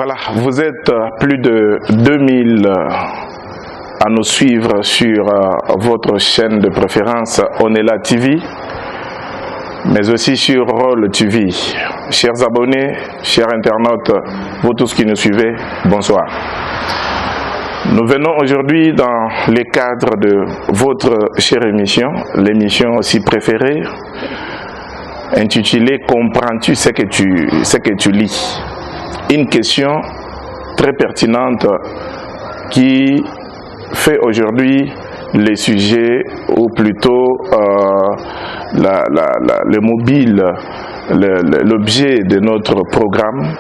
Voilà, vous êtes plus de 2000 à nous suivre sur votre chaîne de préférence Onela TV, mais aussi sur Roll TV. Chers abonnés, chers internautes, vous tous qui nous suivez, bonsoir. Nous venons aujourd'hui dans le cadre de votre chère émission, l'émission aussi préférée, intitulée « Comprends-tu ce que tu lis ?» Une question très pertinente qui fait aujourd'hui le sujet, ou plutôt le mobile, l'objet de notre programme,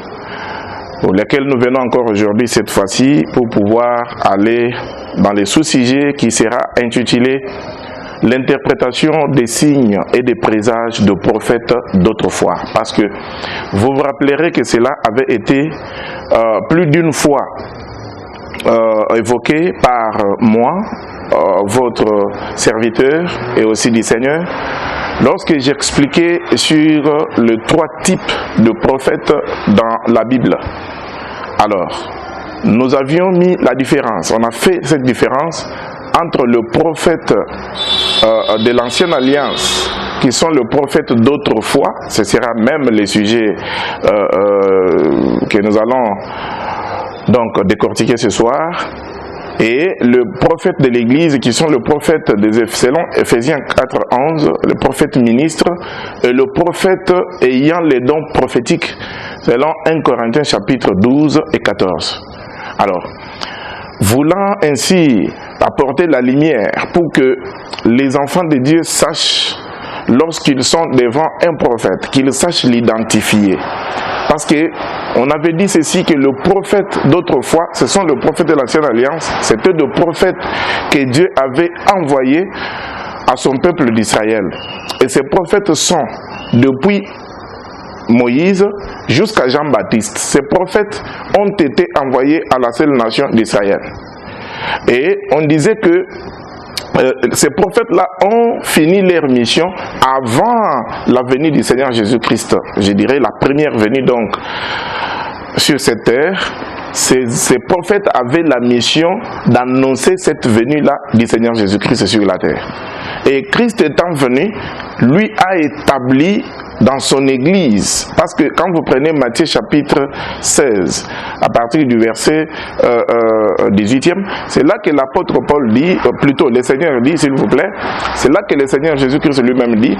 pour lequel nous venons encore aujourd'hui cette fois-ci pour pouvoir aller dans le sous-sujet qui sera intitulé l'interprétation des signes et des présages de prophètes d'autrefois. Parce que vous vous rappellerez que cela avait été plus d'une fois évoqué par moi, votre serviteur et aussi du Seigneur, lorsque j'expliquais sur les 3 types de prophètes dans la Bible. Alors, nous avions mis la différence, on a fait cette différence entre le prophète de l'ancienne alliance, qui sont le prophète d'autrefois, ce sera même le sujet que nous allons donc décortiquer ce soir, et le prophète de l'église, qui sont le prophète selon Ephésiens 4:11, le prophète ministre, et le prophète ayant les dons prophétiques, selon 1 Corinthiens chapitre 12 et 14. Alors, voulant ainsi apporter la lumière pour que les enfants de Dieu sachent, lorsqu'ils sont devant un prophète, qu'ils sachent l'identifier. Parce que on avait dit ceci, que le prophète d'autrefois, ce sont les prophètes de l'ancienne alliance, c'était des prophètes que Dieu avait envoyés à son peuple d'Israël. Et ces prophètes sont depuis Moïse jusqu'à Jean-Baptiste. Ces prophètes ont été envoyés à la seule nation d'Israël. Et on disait que ces prophètes-là ont fini leur mission avant la venue du Seigneur Jésus-Christ. Je dirais la première venue donc sur cette terre. Ces prophètes avaient la mission d'annoncer cette venue-là du Seigneur Jésus-Christ sur la terre. Et Christ étant venu, lui a établi dans son église, parce que quand vous prenez Matthieu chapitre 16, à partir du verset 18e, c'est là que l'apôtre Paul dit, plutôt le Seigneur dit, s'il vous plaît, c'est là que le Seigneur Jésus-Christ lui-même dit,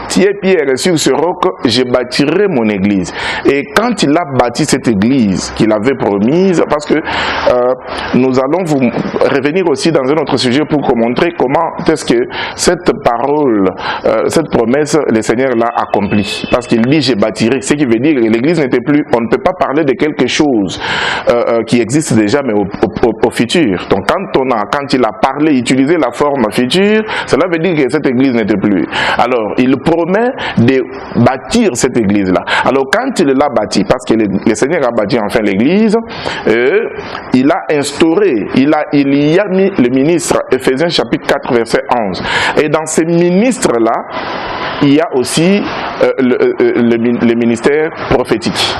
tu es Pierre, et sur ce roc, je bâtirai mon église. Et quand il a bâti cette église qu'il avait promise, parce que nous allons vous revenir aussi dans un autre sujet pour vous montrer comment est-ce que cette parole, cette promesse, le Seigneur l'a accomplie. Parce qu'il dit je bâtirai, ce qui veut dire que l'église n'était plus, on ne peut pas parler de quelque chose qui existe déjà mais au futur. Donc quand il a parlé, utilisé la forme future, cela veut dire que cette église n'était plus. Alors il promet de bâtir cette église là. Alors quand il l'a bâti, parce que le Seigneur a bâti enfin l'église, il a instauré, il y a mis le ministre, Ephésiens chapitre 4 verset 11. Et dans ces ministres là, il y a aussi le ministère prophétique.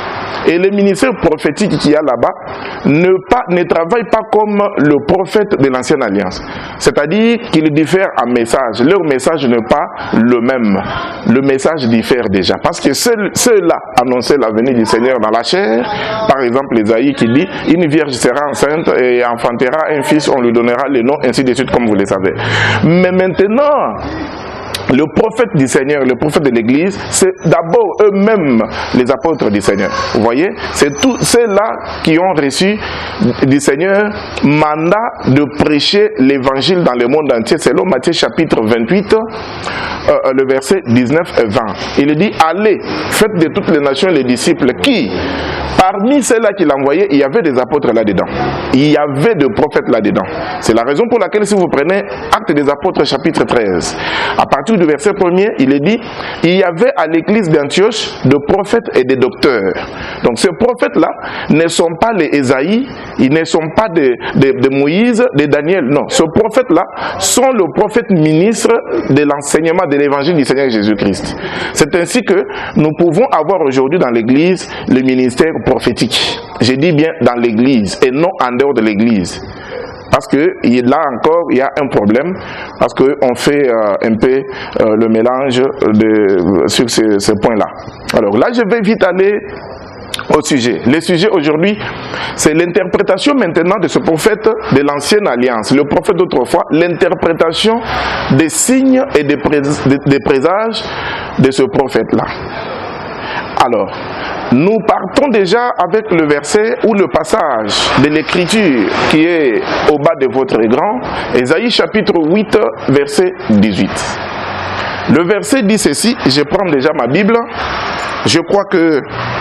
Et le ministère prophétique qu'il y a là-bas ne travaille pas comme le prophète de l'ancienne alliance. C'est-à-dire qu'ils diffèrent en message. Leur message n'est pas le même. Le message diffère déjà. Parce que ceux-là annonçaient la venue du Seigneur dans la chair. Par exemple, Ésaïe qui dit « Une vierge sera enceinte et enfantera un fils, on lui donnera le nom, ainsi de suite, comme vous le savez. » Mais maintenant, le prophète du Seigneur, le prophète de l'église, c'est d'abord eux-mêmes les apôtres du Seigneur. Vous voyez, c'est tous ceux-là qui ont reçu du Seigneur mandat de prêcher l'évangile dans le monde entier, selon Matthieu chapitre 28, le verset 19 et 20. Il dit, allez, faites de toutes les nations les disciples qui, parmi ceux-là qu'il envoyait, il y avait des apôtres là-dedans. Il y avait des prophètes là-dedans. C'est la raison pour laquelle si vous prenez Actes des apôtres chapitre 13, à partir du verset 1er, il est dit, il y avait à l'église d'Antioche des prophètes et des docteurs. Donc ces prophètes-là ne sont pas les Ésaïe, ils ne sont pas de Moïse, de Daniel, non. Ces prophètes-là sont le prophète ministre de l'enseignement, de l'évangile du Seigneur Jésus-Christ. C'est ainsi que nous pouvons avoir aujourd'hui dans l'église le ministère prophétique. Je dis bien dans l'église et non en dehors de l'église. Parce que là encore, il y a un problème, parce qu'on fait un peu le mélange sur ce point-là. Alors là, je vais vite aller au sujet. Le sujet aujourd'hui, c'est l'interprétation maintenant de ce prophète de l'ancienne alliance, le prophète d'autrefois, l'interprétation des signes et des présages de ce prophète-là. Alors, nous partons déjà avec le verset ou le passage de l'écriture qui est au bas de votre écran, Ésaïe chapitre 8, verset 18. Le verset dit ceci, je prends déjà ma Bible, je crois que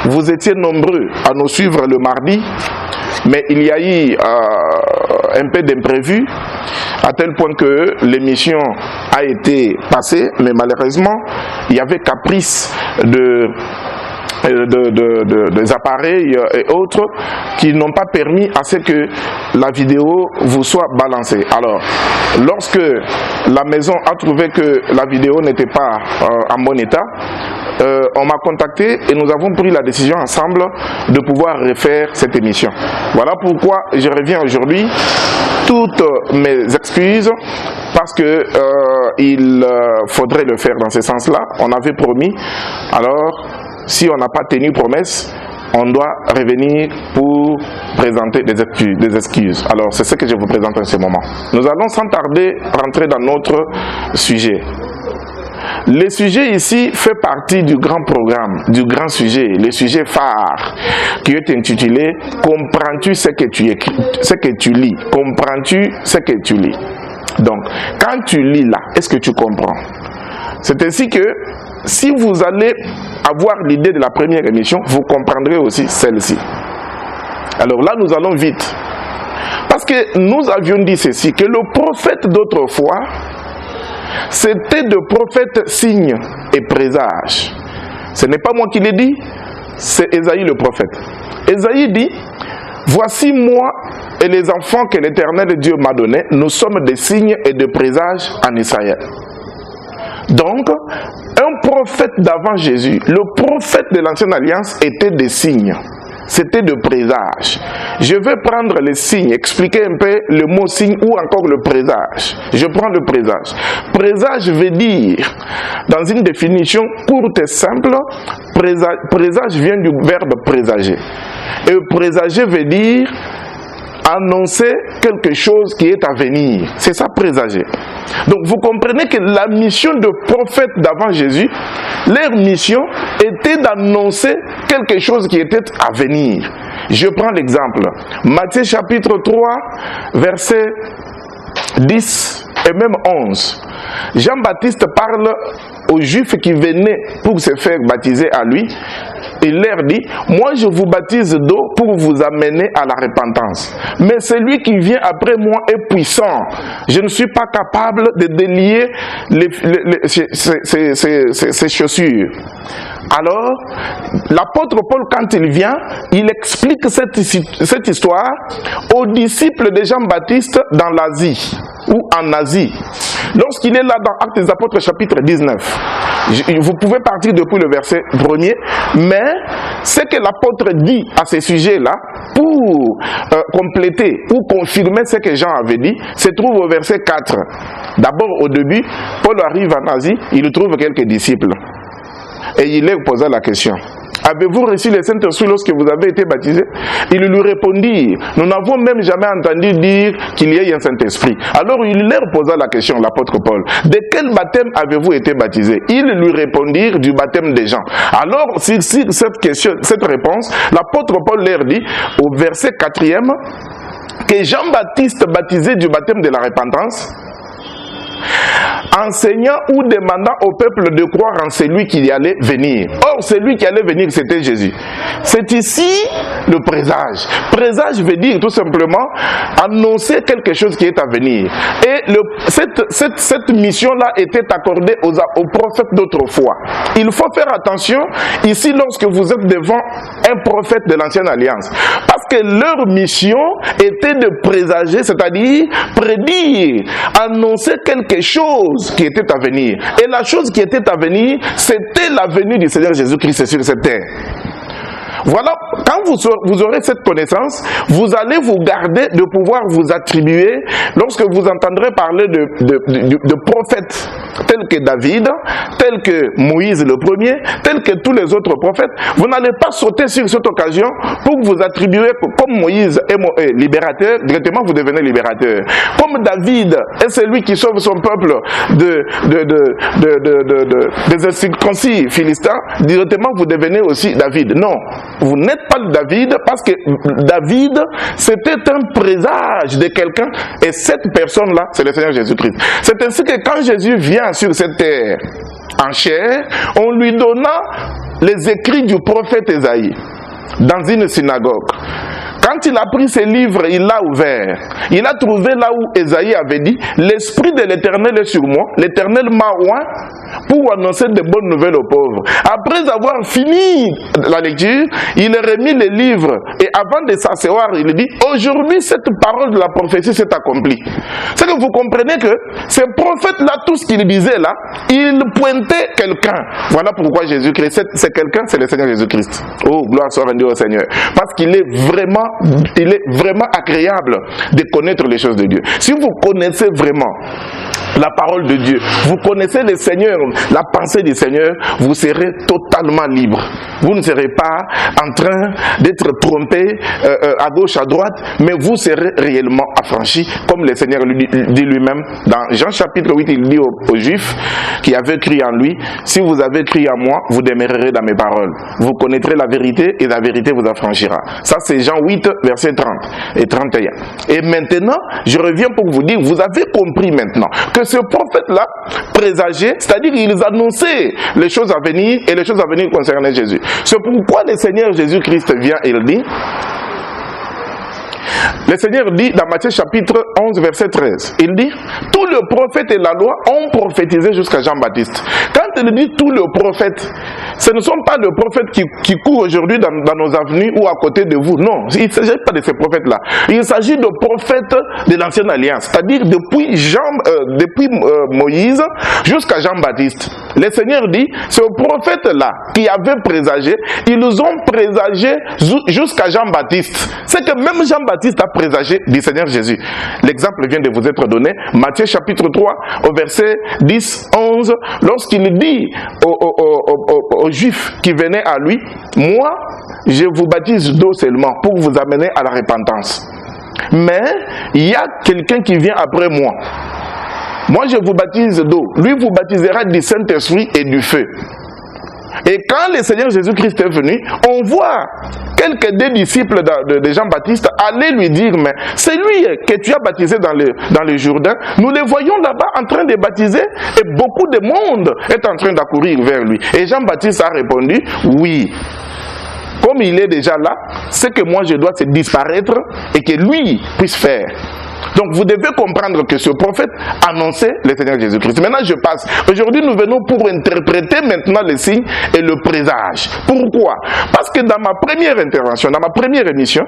vous étiez nombreux à nous suivre le mardi, mais il y a eu un peu d'imprévu, à tel point que l'émission a été passée, mais malheureusement, il y avait caprice des appareils et autres qui n'ont pas permis à ce que la vidéo vous soit balancée. Alors, lorsque la maison a trouvé que la vidéo n'était pas en bon état, on m'a contacté et nous avons pris la décision ensemble de pouvoir refaire cette émission. Voilà pourquoi je reviens aujourd'hui, toutes mes excuses, parce que il faudrait le faire dans ce sens-là. On avait promis, alors si on n'a pas tenu promesse, on doit revenir pour présenter des excuses. Alors c'est ce que je vous présente en ce moment. Nous allons sans tarder rentrer dans notre sujet. Le sujet ici fait partie du grand programme, du grand sujet, le sujet phare qui est intitulé « Comprends-tu ce que tu écris, ce que tu lis? Comprends-tu ce que tu lis ?» Donc, quand tu lis là, est-ce que tu comprends? C'est ainsi que si vous allez avoir l'idée de la première émission, vous comprendrez aussi celle-ci. Alors là, nous allons vite. Parce que nous avions dit ceci, que le prophète d'autrefois, c'était de prophètes signes et présages. Ce n'est pas moi qui l'ai dit, c'est Ésaïe le prophète. Ésaïe dit, voici moi et les enfants que l'Éternel Dieu m'a donnés, nous sommes des signes et des présages en Israël. Donc, un prophète d'avant Jésus, le prophète de l'ancienne alliance était des signes. C'était de présage. Je vais prendre les signes, expliquer un peu le mot signe ou encore le présage. Je prends le présage. Présage veut dire, dans une définition courte et simple, présage vient du verbe présager. Et présager veut dire annoncer quelque chose qui est à venir. C'est ça, présager. Donc vous comprenez que la mission de prophètes d'avant Jésus, leur mission était d'annoncer quelque chose qui était à venir. Je prends l'exemple. Matthieu chapitre 3, verset 10 et même 11. Jean-Baptiste parle aux Juifs qui venaient pour se faire baptiser à lui. Il leur dit, moi je vous baptise d'eau pour vous amener à la repentance. Mais celui qui vient après moi est puissant. Je ne suis pas capable de délier ses chaussures. Alors, l'apôtre Paul, quand il vient, il explique cette histoire aux disciples de Jean-Baptiste dans l'Asie, ou en Asie. Lorsqu'il est là dans Actes des Apôtres chapitre 19, vous pouvez partir depuis le verset 1er, mais ce que l'apôtre dit à ce sujet-là, pour compléter ou confirmer ce que Jean avait dit, se trouve au verset 4. D'abord, au début, Paul arrive en Asie, il trouve quelques disciples. Et il leur posa la question. Avez-vous reçu le Saint-Esprit lorsque vous avez été baptisé? Ils lui répondirent, nous n'avons même jamais entendu dire qu'il y ait un Saint-Esprit. Alors il leur posa la question, l'apôtre Paul, de quel baptême avez-vous été baptisé? Ils lui répondirent, du baptême des gens. Alors, sur cette question, cette réponse, l'apôtre Paul leur dit, au verset 4e, que Jean-Baptiste baptisait du baptême de la repentance, enseignant ou demandant au peuple de croire en celui qui allait venir. Or, celui qui allait venir, c'était Jésus. C'est ici le présage. Présage veut dire tout simplement annoncer quelque chose qui est à venir. Et cette mission-là était accordée aux prophètes d'autrefois. Il faut faire attention ici lorsque vous êtes devant un prophète de l'ancienne alliance. Parce Parce que leur mission était de présager, c'est-à-dire prédire, annoncer quelque chose qui était à venir. Et la chose qui était à venir, c'était la venue du Seigneur Jésus-Christ sur cette terre. Voilà, quand vous aurez cette connaissance, vous allez vous garder de pouvoir vous attribuer, lorsque vous entendrez parler de prophètes tels que David, tels que Moïse le premier, tels que tous les autres prophètes, vous n'allez pas sauter sur cette occasion pour vous attribuer, comme Moïse est libérateur, directement vous devenez libérateur. Comme David est celui qui sauve son peuple des incirconcis philistins, directement vous devenez aussi David. Non. Vous n'êtes pas David parce que David, c'était un présage de quelqu'un et cette personne-là, c'est le Seigneur Jésus-Christ. C'est ainsi que quand Jésus vient sur cette terre en chair, on lui donna les écrits du prophète Ésaïe dans une synagogue. Quand il a pris ses livres, il l'a ouvert. Il a trouvé là où Ésaïe avait dit, l'Esprit de l'Éternel est sur moi, l'Éternel m'a oint pour annoncer de bonnes nouvelles aux pauvres. Après avoir fini la lecture, il remet les livres et avant de s'asseoir, il dit, aujourd'hui cette parole de la prophétie s'est accomplie. C'est que vous comprenez que ce prophète-là, tout ce qu'il disait là, il pointait quelqu'un. Voilà pourquoi Jésus-Christ, c'est quelqu'un, c'est le Seigneur Jésus-Christ. Oh, gloire soit rendue au Seigneur. Parce qu'il est vraiment agréable de connaître les choses de Dieu. Si vous connaissez vraiment la parole de Dieu, vous connaissez le Seigneur, la pensée du Seigneur, vous serez totalement libre. Vous ne serez pas en train d'être trompé à gauche, à droite, mais vous serez réellement affranchi, comme le Seigneur dit lui-même dans Jean chapitre 8, il dit aux Juifs qui avaient cru en lui, si vous avez cru en moi, vous demeurerez dans mes paroles. Vous connaîtrez la vérité et la vérité vous affranchira. Ça c'est Jean 8, versets 30 et 31. Et maintenant, je reviens pour vous dire, vous avez compris maintenant que ce prophète-là présageait, c'est-à-dire ils annonçaient les choses à venir et les choses à venir concernaient Jésus. C'est pourquoi le Seigneur Jésus-Christ vient et il dit, le Seigneur dit dans Matthieu chapitre 11 verset 13, il dit, tous les prophètes et la loi ont prophétisé jusqu'à Jean-Baptiste. Quand il dit tous les prophètes, ce ne sont pas les prophètes qui courent aujourd'hui dans nos avenues ou à côté de vous. Non, il ne s'agit pas de ces prophètes-là. Il s'agit de prophètes de l'ancienne alliance, c'est-à-dire depuis Moïse jusqu'à Jean-Baptiste. Le Seigneur dit, ce prophète-là qui avait présagé, ils ont présagé jusqu'à Jean-Baptiste. C'est que même Jean-Baptiste a présagé du Seigneur Jésus. L'exemple vient de vous être donné, Matthieu chapitre 3, au verset 10, 11, lorsqu'il dit aux Juifs qui venaient à lui, moi, je vous baptise d'eau seulement pour vous amener à la repentance. Mais il y a quelqu'un qui vient après moi. Moi, je vous baptise d'eau. Lui vous baptisera du Saint-Esprit et du feu. Et quand le Seigneur Jésus-Christ est venu, on voit quelques des disciples de Jean-Baptiste aller lui dire, mais c'est lui que tu as baptisé dans le Jourdain. Nous le voyons là-bas en train de baptiser et beaucoup de monde est en train d'accourir vers lui. Et Jean-Baptiste a répondu, oui. Comme il est déjà là, c'est que moi je dois se disparaître et que lui puisse faire. Donc vous devez comprendre que ce prophète annonçait le Seigneur Jésus-Christ. Maintenant je passe. Aujourd'hui nous venons pour interpréter maintenant les signes et le présage. Pourquoi? Parce que dans ma première intervention, dans ma première émission,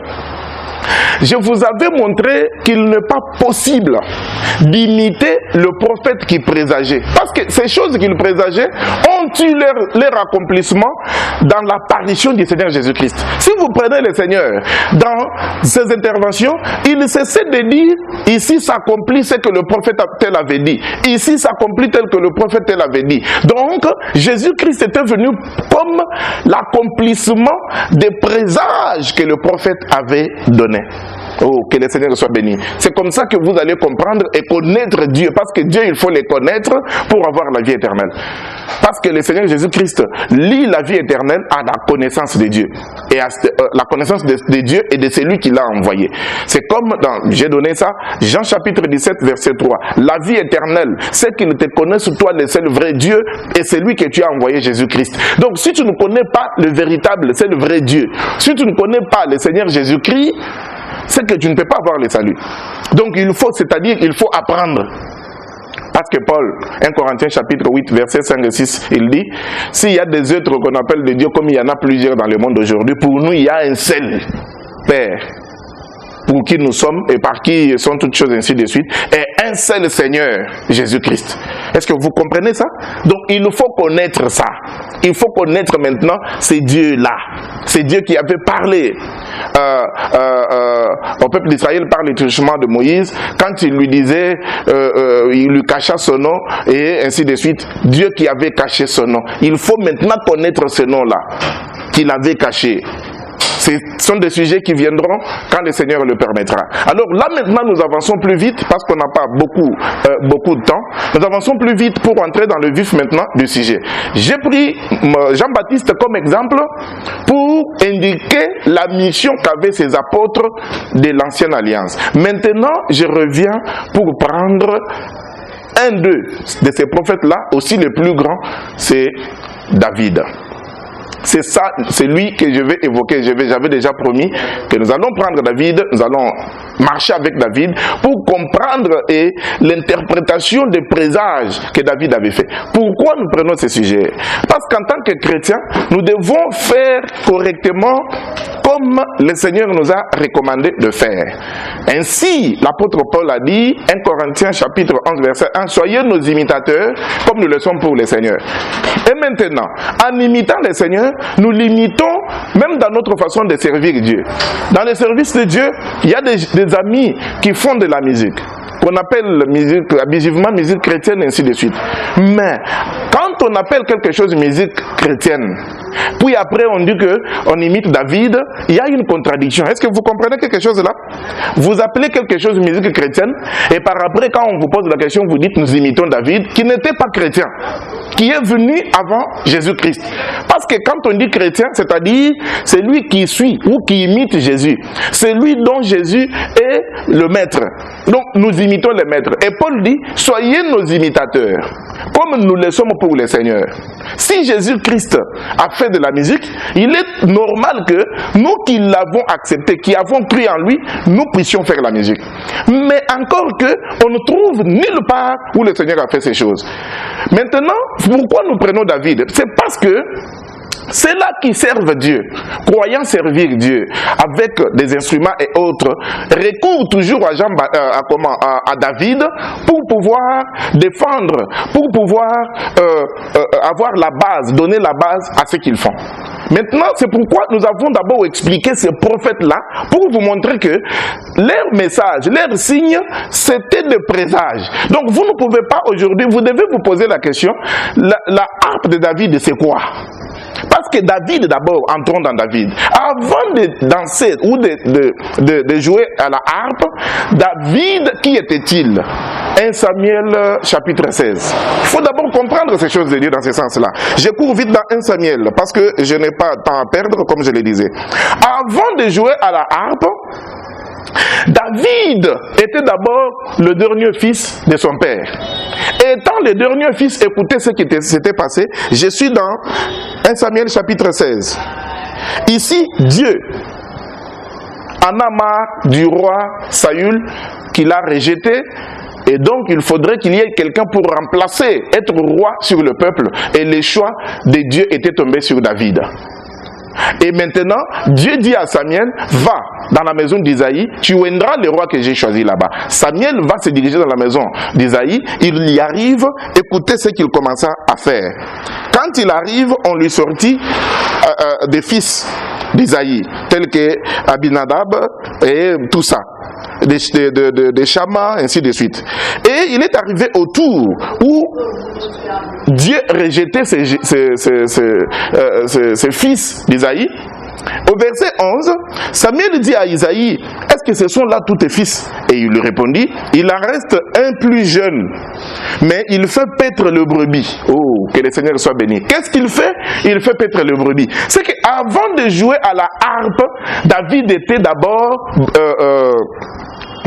je vous avais montré qu'il n'est pas possible d'imiter le prophète qui présageait. Parce que ces choses qu'il présageait ont eu leur accomplissement dans l'apparition du Seigneur Jésus-Christ. Si vous prenez le Seigneur dans ses interventions, il cessait de dire, ici s'accomplit ce que le prophète tel avait dit. Ici s'accomplit tel que le prophète tel avait dit. Donc, Jésus-Christ était venu comme l'accomplissement des présages que le prophète avait donnés. Oh, que le Seigneur soit béni. C'est comme ça que vous allez comprendre et connaître Dieu. Parce que Dieu, il faut le connaître pour avoir la vie éternelle. Parce que le Seigneur Jésus-Christ lie la vie éternelle à la connaissance de Dieu. Et à la connaissance de Dieu et de celui qui l'a envoyé. C'est comme j'ai donné ça, Jean chapitre 17, verset 3. La vie éternelle, c'est qu'il te connaisse toi le seul vrai Dieu et c'est lui que tu as envoyé, Jésus-Christ. Donc si tu ne connais pas le véritable, c'est le vrai Dieu. Si tu ne connais pas le Seigneur Jésus-Christ, c'est que tu ne peux pas avoir le salut. Donc il faut, c'est-à-dire il faut apprendre. Parce que Paul, 1 Corinthiens chapitre 8, verset 5 et 6, il dit, s'il y a des êtres qu'on appelle de Dieu comme il y en a plusieurs dans le monde aujourd'hui, pour nous il y a un seul. Père, pour qui nous sommes et par qui sont toutes choses ainsi de suite, et un seul Seigneur, Jésus-Christ. Est-ce que vous comprenez ça? Donc il faut connaître ça. Il faut connaître maintenant ces dieux-là. Ces dieux qui avaient parlé au peuple d'Israël par le truchement de Moïse, quand il lui disait, il lui cacha son nom, et ainsi de suite. Dieu qui avait caché son nom. Il faut maintenant connaître ce nom-là, qu'il avait caché. Ce sont des sujets qui viendront quand le Seigneur le permettra. Alors là maintenant nous avançons plus vite parce qu'on n'a pas beaucoup de temps. Nous avançons plus vite pour entrer dans le vif maintenant du sujet. J'ai pris Jean-Baptiste comme exemple pour indiquer la mission qu'avaient ces apôtres de l'Ancienne Alliance. Maintenant je reviens pour prendre un de ces prophètes-là, aussi le plus grand, c'est David. C'est ça, c'est lui que je vais évoquer. J'avais déjà promis que nous allons prendre David, nous allons marcher avec David pour comprendre l'interprétation des présages que David avait fait. Pourquoi nous prenons ce sujet? Parce qu'en tant que chrétiens, nous devons faire correctement comme le Seigneur nous a recommandé de faire. Ainsi, l'apôtre Paul a dit, 1 Corinthiens chapitre 11 verset 1, soyez nos imitateurs comme nous le sommes pour le Seigneur. Et maintenant, en imitant le Seigneur, nous limitons même dans notre façon de servir Dieu. Dans le service de Dieu, il y a des amis qui font de la musique, qu'on appelle musique, abusivement musique chrétienne, ainsi de suite. Mais quand on appelle quelque chose musique chrétienne, puis après on dit qu'on imite David, il y a une contradiction. Est-ce que vous comprenez quelque chose là? Vous appelez quelque chose musique chrétienne, et par après quand on vous pose la question, vous dites nous imitons David, qui n'était pas chrétien, qui est venu avant Jésus-Christ. Parce que quand on dit chrétien, c'est-à-dire c'est lui qui suit ou qui imite Jésus. C'est lui dont Jésus est le maître. Donc nous imitons le maître. Et Paul dit, soyez nos imitateurs, comme nous le sommes pour le Seigneur. Si Jésus-Christ a fait de la musique, il est normal que nous qui l'avons accepté, qui avons cru en lui, nous puissions faire la musique. Mais encore que, on ne trouve nulle part où le Seigneur a fait ces choses. Maintenant, pourquoi nous prenons David? C'est parce que c'est là qui servent Dieu, croyant servir Dieu avec des instruments et autres, recourent toujours à David pour pouvoir défendre, pour pouvoir avoir la base, donner la base à ce qu'ils font. Maintenant, c'est pourquoi nous avons d'abord expliqué ces prophètes-là pour vous montrer que leur message, leur signe, c'était des présages. Donc vous ne pouvez pas aujourd'hui, vous devez vous poser la question, la harpe de David, c'est quoi? Parce que David, d'abord, entrons dans David. Avant de danser ou de jouer à la harpe, David, qui était-il? 1 Samuel chapitre 16. Il faut d'abord comprendre ces choses de Dieu dans ce sens-là. Je cours vite dans 1 Samuel parce que je n'ai pas de temps à perdre, comme je le disais. Avant de jouer à la harpe, David était d'abord le dernier fils de son père. Étant le dernier fils, écoutez ce qui s'était passé. Je suis dans 1 Samuel chapitre 16. Ici, Dieu en a marre du roi Saül qui l'a rejeté. Et donc, il faudrait qu'il y ait quelqu'un pour remplacer, être roi sur le peuple. Et le choix de Dieu était tombé sur David. Et maintenant, Dieu dit à Samuel, va dans la maison d'Isaïe, tu oindras le roi que j'ai choisi là-bas. Samuel va se diriger dans la maison d'Isaïe, il y arrive, écoutez ce qu'il commença à faire. Quand il arrive, on lui sortit des fils d'Isaïe, tels que Abinadab et tout ça. Des Shama, ainsi de suite. Et il est arrivé au tour où Dieu rejetait ses fils d'Isaïe. Au verset 11, Samuel dit à Isaïe, est-ce que ce sont là tous tes fils? Et il lui répondit, il en reste un plus jeune, mais il fait paître le brebis. Oh, que le Seigneur soit béni. Qu'est-ce qu'il fait? Il fait paître le brebis. C'est qu'avant de jouer à la harpe, David était d'abord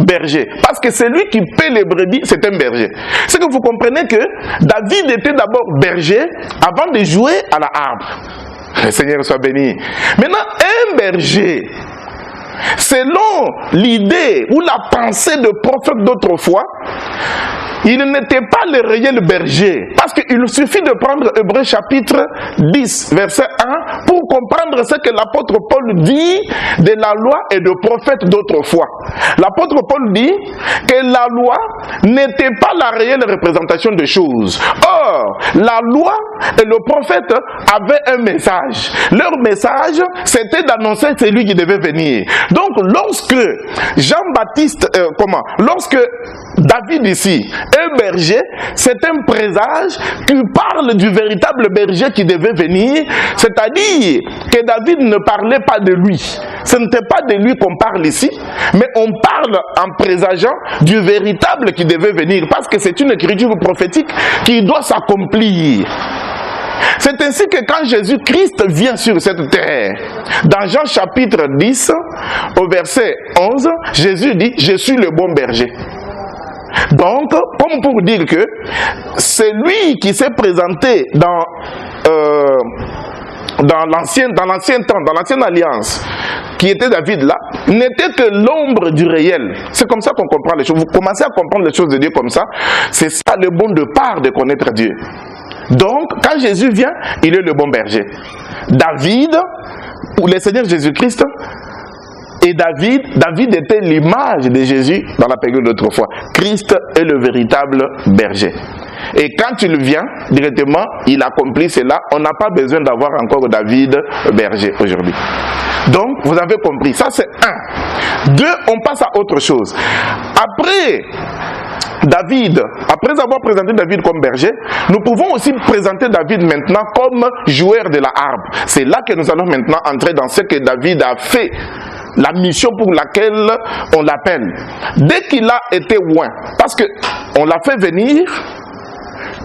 berger. Parce que celui qui paie les brebis, c'est un berger. C'est que vous comprenez que David était d'abord berger avant de jouer à la harpe. Le Seigneur soit béni. Maintenant, un berger, selon l'idée ou la pensée de prophète d'autrefois, il n'était pas le réel berger. Parce qu'il suffit de prendre Hébreux chapitre 10, verset 1, pour comprendre ce que l'apôtre Paul dit de la loi et de prophètes d'autrefois. L'apôtre Paul dit que la loi n'était pas la réelle représentation des choses. Or, la loi et le prophète avaient un message. Leur message, c'était d'annoncer celui qui devait venir. Donc, lorsque Jean-Baptiste, lorsque David ici est berger, c'est un présage qui parle du véritable berger qui devait venir, c'est-à-dire que David ne parlait pas de lui. Ce n'était pas de lui qu'on parle ici, mais on parle en présageant du véritable qui devait venir, parce que c'est une écriture prophétique qui doit s'accomplir. C'est ainsi que quand Jésus-Christ vient sur cette terre, dans Jean chapitre 10, au verset 11, Jésus dit « Je suis le bon berger ». Donc, comme pour dire que c'est lui qui s'est présenté dans l'ancien temps, dans l'ancienne alliance, qui était David là, n'était que l'ombre du réel. C'est comme ça qu'on comprend les choses. Vous commencez à comprendre les choses de Dieu comme ça. C'est ça le bon départ de connaître Dieu. Donc, quand Jésus vient, il est le bon berger. David, ou le Seigneur Jésus-Christ, et David était l'image de Jésus dans la période d'autrefois. Christ est le véritable berger. Et quand il vient, directement, il accomplit cela. On n'a pas besoin d'avoir encore David berger aujourd'hui. Donc, vous avez compris. Ça, c'est un. Deux, on passe à autre chose. Après avoir présenté David comme berger, nous pouvons aussi présenter David maintenant comme joueur de la harpe. C'est là que nous allons maintenant entrer dans ce que David a fait, la mission pour laquelle on l'appelle. Dès qu'il a été oint, parce qu'on l'a fait venir,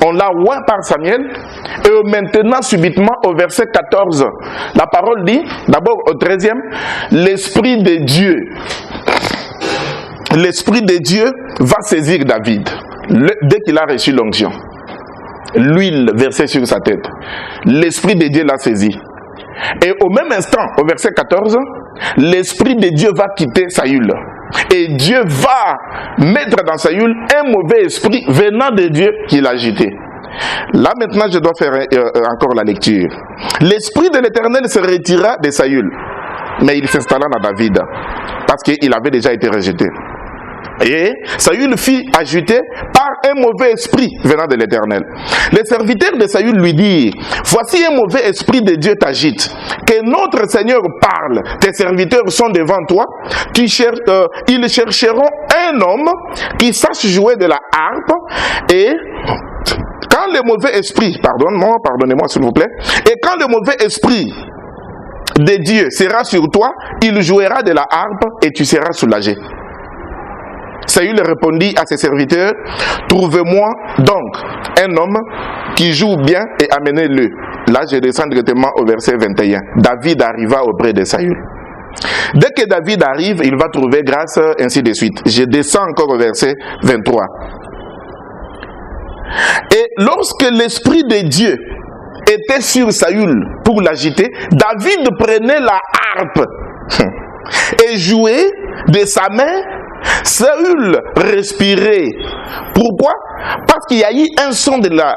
on l'a oint par Samuel, et maintenant subitement au verset 14, la parole dit, d'abord au 13e, l'Esprit de Dieu va saisir David, dès qu'il a reçu l'onction. L'huile versée sur sa tête. L'Esprit de Dieu l'a saisi. Et au même instant, au verset 14, l'Esprit de Dieu va quitter Saül. Et Dieu va mettre dans Saül un mauvais esprit venant de Dieu qui l'a agité. Là maintenant je dois faire encore la lecture. L'Esprit de l'Éternel se retira de Saül, mais il s'installa dans David, parce qu'il avait déjà été rejeté. Et Saül fut agité par un mauvais esprit venant de l'Éternel. Les serviteurs de Saül lui dirent, voici un mauvais esprit de Dieu t'agite. Que notre Seigneur parle, tes serviteurs sont devant toi. Ils chercheront un homme qui sache jouer de la harpe. Et quand le mauvais esprit, pardonnez-moi s'il vous plaît, et quand le mauvais esprit de Dieu sera sur toi, il jouera de la harpe et tu seras soulagé. Saül répondit à ses serviteurs, trouvez-moi donc un homme qui joue bien et amenez-le. Là, je descends directement au verset 21. David arriva auprès de Saül. Dès que David arrive, il va trouver grâce, ainsi de suite. Je descends encore au verset 23. Et lorsque l'Esprit de Dieu était sur Saül pour l'agiter, David prenait la harpe et jouait de sa main. Saül respirait. Pourquoi? Parce qu'il y a eu un son de la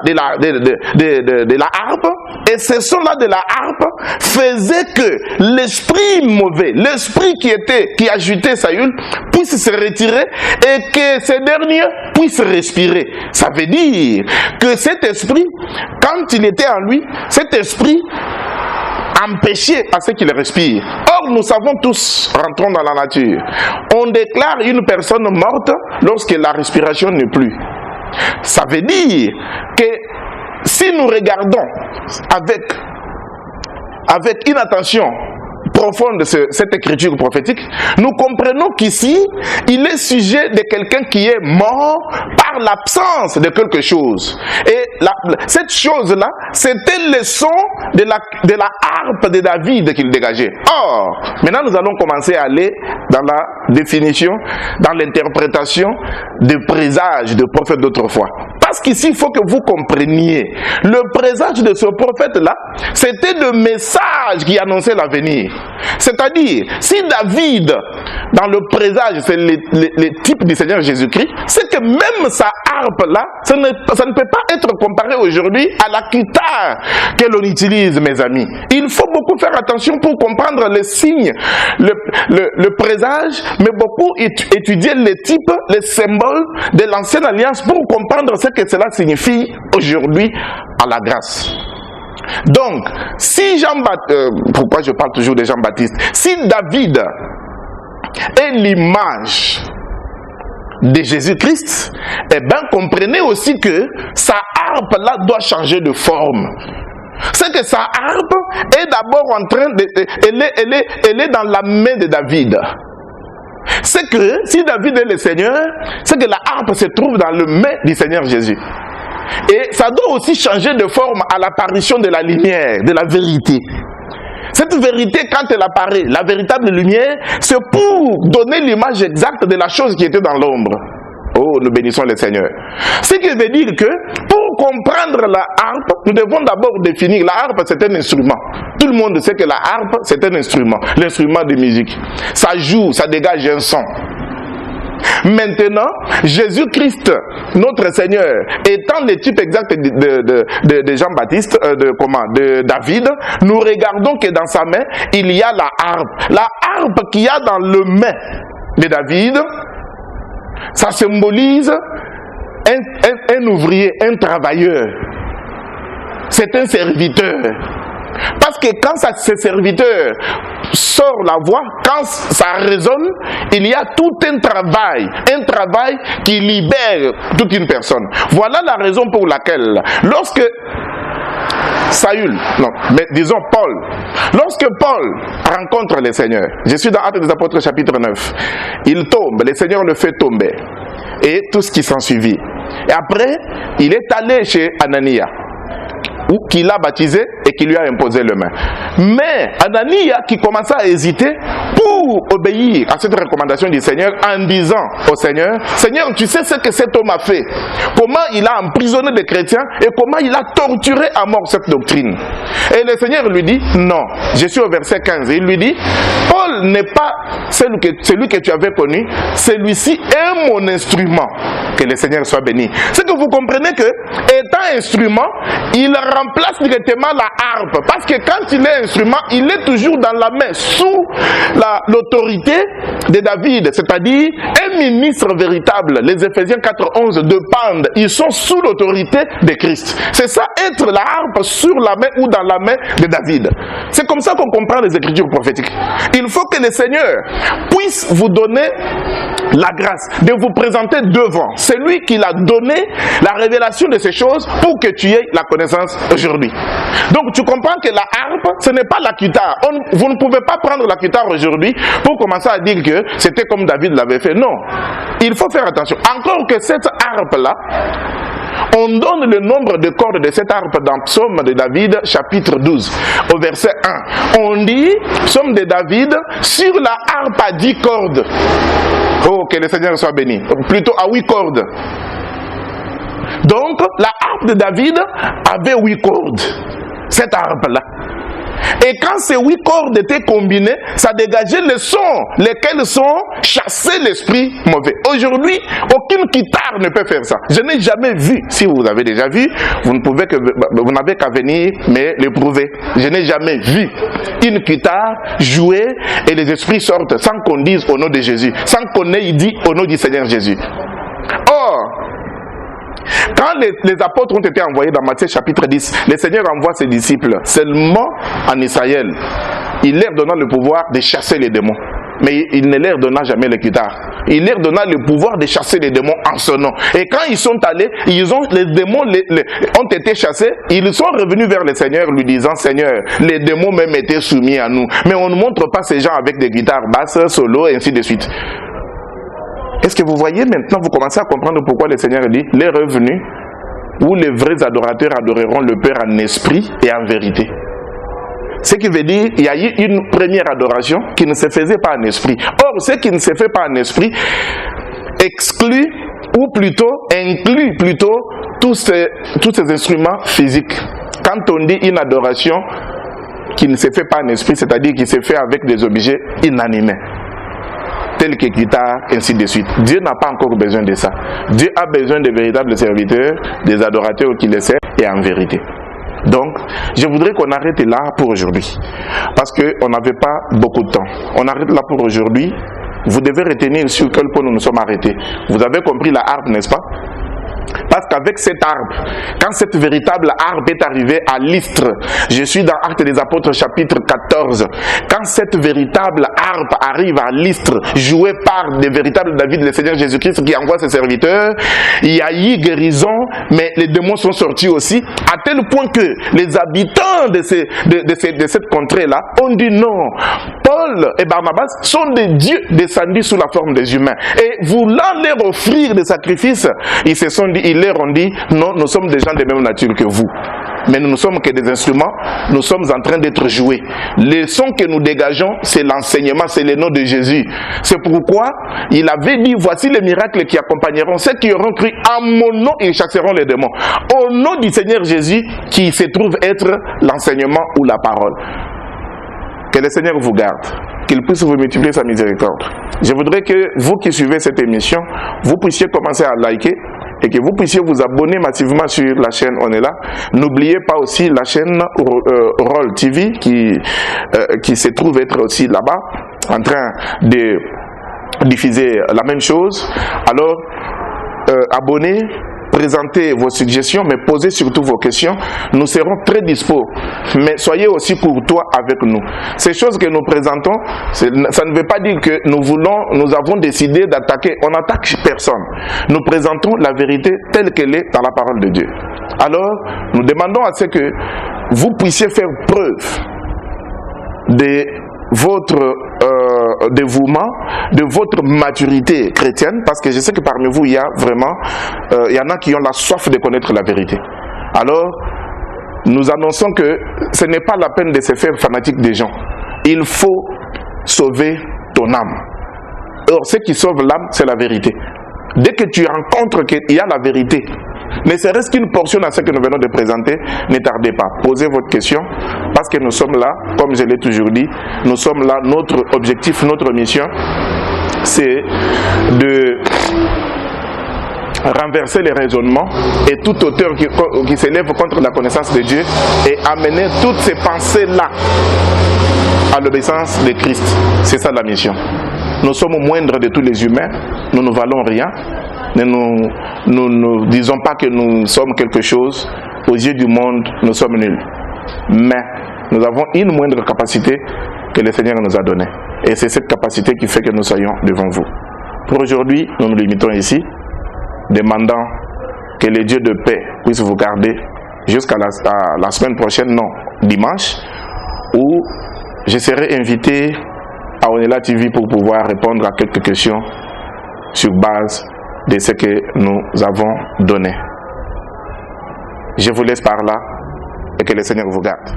harpe, et ce son-là de la harpe faisait que l'esprit mauvais, l'esprit qui agitait Saül, puisse se retirer et que ce dernier puisse respirer. Ça veut dire que cet esprit, quand il était en lui, cet esprit empêcher à ce qu'il respire. Or, nous savons tous, rentrons dans la nature, on déclare une personne morte lorsque la respiration n'est plus. Ça veut dire que si nous regardons avec une attention profonde de cette écriture prophétique, nous comprenons qu'ici, il est sujet de quelqu'un qui est mort par l'absence de quelque chose. Et cette chose-là, c'était le son de la harpe de David qu'il dégageait. Or, maintenant nous allons commencer à aller dans la définition, dans l'interprétation des présages de prophètes d'autrefois. Parce qu'ici, il faut que vous compreniez, le présage de ce prophète-là, c'était le message qui annonçait l'avenir. C'est-à-dire, si David, dans le présage, c'est les types du Seigneur Jésus-Christ, c'est que même sa harpe-là, ça ne peut pas être comparé aujourd'hui à la guitare que l'on utilise, mes amis. Il faut beaucoup faire attention pour comprendre les signes, le présage, mais beaucoup étudier les types, les symboles de l'ancienne alliance pour comprendre ce que cela signifie aujourd'hui à la grâce. Donc, si Jean-Baptiste, pourquoi je parle toujours de Jean-Baptiste, si David est l'image de Jésus-Christ, eh bien comprenez aussi que sa harpe là doit changer de forme. C'est que sa harpe est d'abord en train de... Elle est dans la main de David. C'est que si David est le Seigneur, c'est que la harpe se trouve dans le main du Seigneur Jésus. Et ça doit aussi changer de forme à l'apparition de la lumière, de la vérité. Cette vérité, quand elle apparaît, la véritable lumière, c'est pour donner l'image exacte de la chose qui était dans l'ombre. Oh, nous bénissons le Seigneur. Ce qui veut dire que, pour comprendre la harpe, nous devons d'abord définir. La harpe, c'est un instrument. Tout le monde sait que la harpe, c'est un instrument. L'instrument de musique. Ça joue, ça dégage un son. Maintenant, Jésus-Christ, notre Seigneur, étant le type exact de Jean-Baptiste, de David, nous regardons que dans sa main, il y a la harpe. La harpe qu'il y a dans le main de David, ça symbolise un ouvrier, un travailleur. C'est un serviteur. Parce que quand ce serviteur sort la voix, quand ça résonne, il y a tout un travail qui libère toute une personne. Voilà la raison pour laquelle, lorsque Saül, lorsque Paul rencontre le Seigneur, je suis dans Actes des Apôtres chapitre 9, il tombe, le Seigneur le fait tomber, et tout ce qui s'en suivit. Et après, il est allé chez Anania, qui l'a baptisé et qui lui a imposé le main. Mais Anania qui commença à hésiter pour obéir à cette recommandation du Seigneur en disant au Seigneur, Seigneur, tu sais ce que cet homme a fait, comment il a emprisonné des chrétiens et comment il a torturé à mort cette doctrine. Et le Seigneur lui dit, non, je suis au verset 15, il lui dit, Paul n'est pas celui que tu avais connu, celui-ci est mon instrument. Que le Seigneur soit béni. C'est que vous comprenez que, étant instrument, il remplace directement la harpe. Parce que quand il est instrument, il est toujours dans la main, sous l'autorité de David, c'est-à-dire un ministre véritable. Les Éphésiens 4:11 dépendent, ils sont sous l'autorité de Christ. C'est ça, être la harpe sur la main ou dans la main de David. C'est comme ça qu'on comprend les Écritures prophétiques. Il faut que le Seigneur puisse vous donner la grâce de vous présenter devant celui qui l'a donné la révélation de ces choses pour que tu aies la connaissance aujourd'hui. Donc tu comprends que la harpe, ce n'est pas la guitare. Vous ne pouvez pas prendre la guitare aujourd'hui pour commencer à dire que c'était comme David l'avait fait. Non, il faut faire attention. Encore que cette harpe-là, on donne le nombre de cordes de cette harpe dans Psaume de David, chapitre 12, au verset 1. On dit, Psaume de David, sur la harpe à 10 cordes. Oh, que le Seigneur soit béni. Plutôt à 8 cordes. Donc, la harpe de David avait 8 cordes. Cette harpe-là. Et quand ces 8 cordes étaient combinées, ça dégageait les sons, lesquels sont chasser l'esprit mauvais. Aujourd'hui, aucune guitare ne peut faire ça. Je n'ai jamais vu, si vous avez déjà vu, vous n'avez qu'à venir mais l'éprouver. Je n'ai jamais vu une guitare jouer et les esprits sortent sans qu'on dise au nom de Jésus, sans qu'on ait dit au nom du Seigneur Jésus. Or, quand les apôtres ont été envoyés dans Matthieu chapitre 10, le Seigneur envoie ses disciples seulement en Israël. Il leur donna le pouvoir de chasser les démons. Mais il ne leur donna jamais le guitare. Il leur donna le pouvoir de chasser les démons en son nom. Et quand ils sont allés, les démons ont été chassés. Ils sont revenus vers le Seigneur lui disant, Seigneur, les démons même étaient soumis à nous. Mais on ne montre pas ces gens avec des guitares basses, solo, et ainsi de suite. Est-ce que vous voyez maintenant, vous commencez à comprendre pourquoi le Seigneur dit, les revenus, où les vrais adorateurs adoreront le Père en esprit et en vérité. Ce qui veut dire, il y a eu une première adoration qui ne se faisait pas en esprit. Or, ce qui ne se fait pas en esprit exclut ou plutôt inclut plutôt tous ces instruments physiques. Quand on dit une adoration qui ne se fait pas en esprit, c'est-à-dire qui se fait avec des objets inanimés, tels que guitare, ainsi de suite. Dieu n'a pas encore besoin de ça. Dieu a besoin de véritables serviteurs, des adorateurs qui le servent, et en vérité. Donc, je voudrais qu'on arrête là pour aujourd'hui. Parce qu'on n'avait pas beaucoup de temps. On arrête là pour aujourd'hui. Vous devez retenir sur quel point nous nous sommes arrêtés. Vous avez compris la harpe, n'est-ce pas? Parce qu'avec cette harpe, quand cette véritable harpe est arrivée à Lystre, je suis dans Actes des Apôtres chapitre 14, quand cette véritable harpe arrive à Lystre, jouée par des véritables David, le Seigneur Jésus-Christ qui envoie ses serviteurs, il y a eu guérison, mais les démons sont sortis aussi, à tel point que les habitants de cette contrée-là ont dit non, Paul et Barnabas sont des dieux descendus sous la forme des humains. Et voulant leur offrir des sacrifices, ils se sont dit, ils leur ont dit, non, nous sommes des gens de même nature que vous. Mais nous ne sommes que des instruments, nous sommes en train d'être joués. Les sons que nous dégageons, c'est l'enseignement, c'est le nom de Jésus. C'est pourquoi il avait dit, voici les miracles qui accompagneront ceux qui auront cru à mon nom, ils chasseront les démons. Au nom du Seigneur Jésus, qui se trouve être l'enseignement ou la parole. Que le Seigneur vous garde, qu'il puisse vous multiplier sa miséricorde. Je voudrais que vous qui suivez cette émission, vous puissiez commencer à liker et que vous puissiez vous abonner massivement sur la chaîne On est là. N'oubliez pas aussi la chaîne Roll TV qui se trouve être aussi là-bas en train de diffuser la même chose. Alors, abonnez, présentez vos suggestions, mais posez surtout vos questions. Nous serons très dispo. Mais soyez aussi courtois avec nous. Ces choses que nous présentons, ça ne veut pas dire que nous avons décidé d'attaquer. On n'attaque personne. Nous présentons la vérité telle qu'elle est dans la parole de Dieu. Alors, nous demandons à ce que vous puissiez faire preuve de votre dévouement, de votre maturité chrétienne, parce que je sais que parmi vous, il y a vraiment, il y en a qui ont la soif de connaître la vérité. Alors, nous annonçons que ce n'est pas la peine de se faire fanatique des gens. Il faut sauver ton âme. Or, ce qui sauve l'âme, c'est la vérité. Dès que tu rencontres qu'il y a la vérité, ne serait-ce qu'une portion à ce que nous venons de présenter, ne tardez pas. Posez votre question, parce que nous sommes là, comme je l'ai toujours dit, nous sommes là, notre objectif, notre mission, c'est de renverser les raisonnements et tout auteur qui s'élève contre la connaissance de Dieu et amener toutes ces pensées-là à l'obéissance de Christ. C'est ça la mission. Nous sommes moindres de tous les humains, nous ne valons rien. Nous ne disons pas que nous sommes quelque chose. Aux yeux du monde, nous sommes nuls. Mais nous avons une moindre capacité que le Seigneur nous a donnée. Et c'est cette capacité qui fait que nous soyons devant vous. Pour aujourd'hui, nous nous limitons ici, demandant que le Dieu de paix puisse vous garder jusqu'à la semaine prochaine, non, dimanche, où je serai invité à On est là TV pour pouvoir répondre à quelques questions sur base de ce que nous avons donné. Je vous laisse par là et que le Seigneur vous garde.